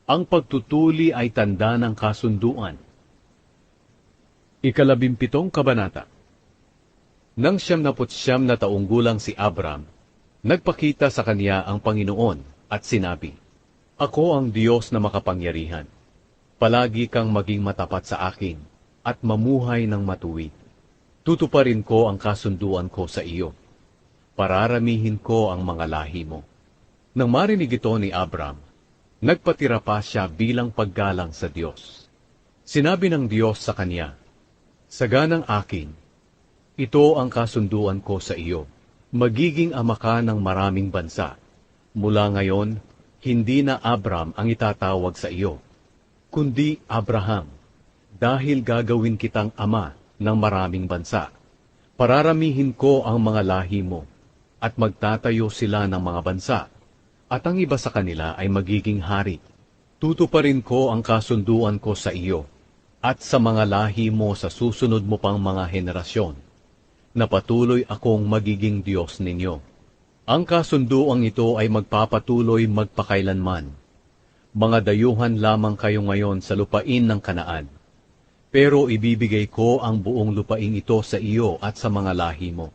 Ang pagtutuli ay tanda ng kasunduan. 17 Kabanata. Nang 99 na taong gulang si Abram, nagpakita sa kanya ang Panginoon at sinabi, "Ako ang Diyos na makapangyarihan. Palagi kang maging matapat sa akin at mamuhay ng matuwid. Tutuparin ko ang kasunduan ko sa iyo. Pararamihin ko ang mga lahi mo." Nang marinig ito ni Abram, nagpatira pa siya bilang paggalang sa Diyos. Sinabi ng Diyos sa kanya, "Saganang akin, ito ang kasunduan ko sa iyo. Magiging ama ka ng maraming bansa. Mula ngayon, hindi na Abram ang itatawag sa iyo, kundi Abraham, dahil gagawin kitang ama ng maraming bansa. Pararamihin ko ang mga lahi mo, at magtatayo sila ng mga bansa, at ang iba sa kanila ay magiging hari. Tutuparin ko ang kasunduan ko sa iyo, at sa mga lahi mo sa susunod mo pang mga henerasyon, na patuloy akong magiging Diyos ninyo. Ang kasunduang ito ay magpapatuloy magpakailanman. Mga dayuhan lamang kayo ngayon sa lupain ng Kanaan, pero ibibigay ko ang buong lupain ito sa iyo at sa mga lahi mo.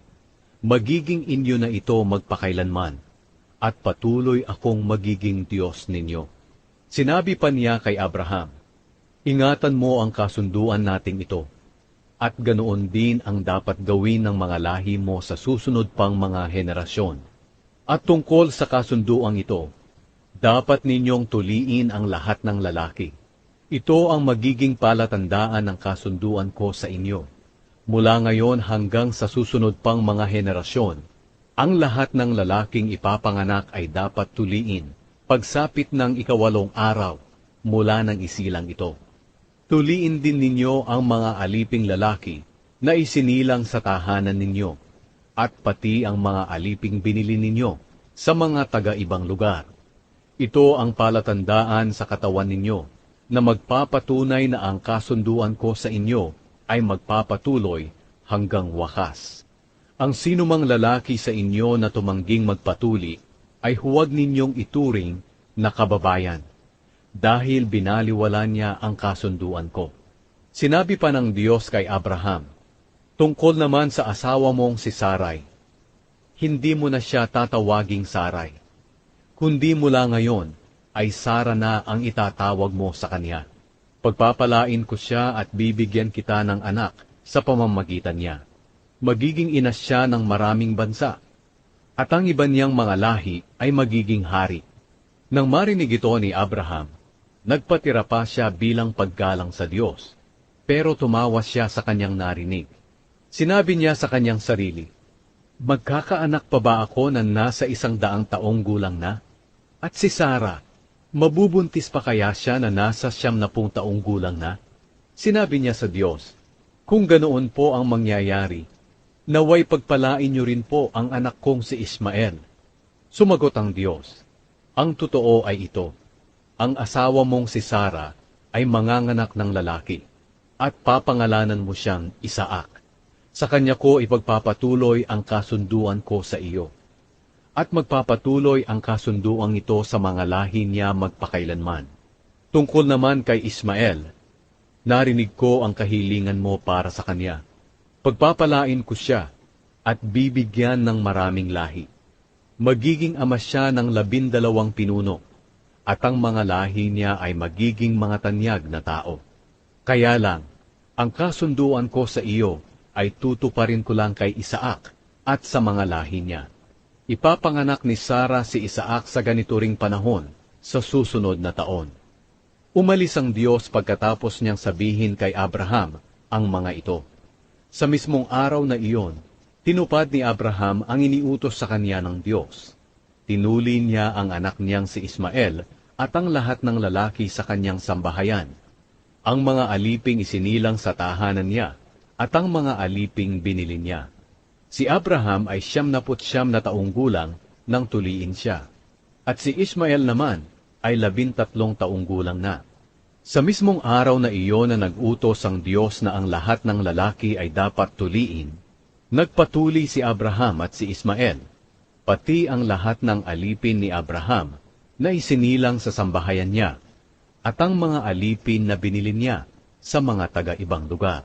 Magiging inyo na ito magpakailanman, at patuloy akong magiging Diyos ninyo." Sinabi pa niya kay Abraham, "Ingatan mo ang kasunduan nating ito, at ganoon din ang dapat gawin ng mga lahi mo sa susunod pang mga henerasyon. At tungkol sa kasunduang ito, dapat ninyong tuliin ang lahat ng lalaki. Ito ang magiging palatandaan ng kasunduan ko sa inyo. Mula ngayon hanggang sa susunod pang mga henerasyon, ang lahat ng lalaking ipapanganak ay dapat tuliin pagsapit ng 8 araw mula ng isilang ito. Tuliin din ninyo ang mga aliping lalaki na isinilang sa tahanan ninyo, at pati ang mga aliping binili ninyo sa mga taga-ibang lugar. Ito ang palatandaan sa katawan ninyo, na magpapatunay na ang kasunduan ko sa inyo ay magpapatuloy hanggang wakas. Ang sinumang lalaki sa inyo na tumangging magpatuli, ay huwag ninyong ituring na kababayan, dahil binaliwala niya ang kasunduan ko." Sinabi pa ng Diyos kay Abraham, "Tungkol naman sa asawa mong si Sarai, hindi mo na siya tatawaging Sarai, kundi mula ngayon ay Sara na ang itatawag mo sa kanya. Pagpapalain ko siya at bibigyan kita ng anak sa pamamagitan niya. Magiging ina siya ng maraming bansa, at ang iba niyang mga lahi ay magiging hari." Nang marinig ito ni Abraham, nagpatira pa siya bilang paggalang sa Diyos, pero tumawa siya sa kanyang narinig. Sinabi niya sa kanyang sarili, "Magkakaanak pa ba ako na nasa 100 taong gulang na? At si Sara, mabubuntis pa kaya siya na nasa 70 taong gulang na?" Sinabi niya sa Diyos, "Kung ganoon po ang mangyayari, naway pagpalain niyo rin po ang anak kong si Ismael." Sumagot ang Diyos, "Ang totoo ay ito, ang asawa mong si Sara ay manganganak ng lalaki, at papangalanan mo siyang Isaac. Sa kanya ko ipagpapatuloy ang kasunduan ko sa iyo, at magpapatuloy ang kasunduang ito sa mga lahi niya magpakailanman. Tungkol naman kay Ismael, narinig ko ang kahilingan mo para sa kanya. Pagpapalain ko siya, at bibigyan ng maraming lahi. Magiging ama siya ng 12 pinuno, at ang mga lahi niya ay magiging mga tanyag na tao. Kaya lang, ang kasunduan ko sa iyo ay tutuparin ko lang kay Isaac at sa mga lahi niya. Ipapanganak ni Sara si Isaac sa ganito ring panahon, sa susunod na taon." Umalis ang Diyos pagkatapos niyang sabihin kay Abraham ang mga ito. Sa mismong araw na iyon, tinupad ni Abraham ang iniutos sa kanya ng Diyos. Tinuli niya ang anak niyang si Ismael at ang lahat ng lalaki sa kanyang sambahayan. Ang mga aliping isinilang sa tahanan niya, at ang mga aliping binili niya. Si Abraham ay 99 na taong gulang nang tuliin siya, at si Ismael naman ay 13 taong gulang na. Sa mismong araw na iyon na nag-utos ang Diyos na ang lahat ng lalaki ay dapat tuliin, nagpatuli si Abraham at si Ismael, pati ang lahat ng alipin ni Abraham na isinilang sa sambahayan niya, at ang mga alipin na binili niya sa mga taga-ibang lugar.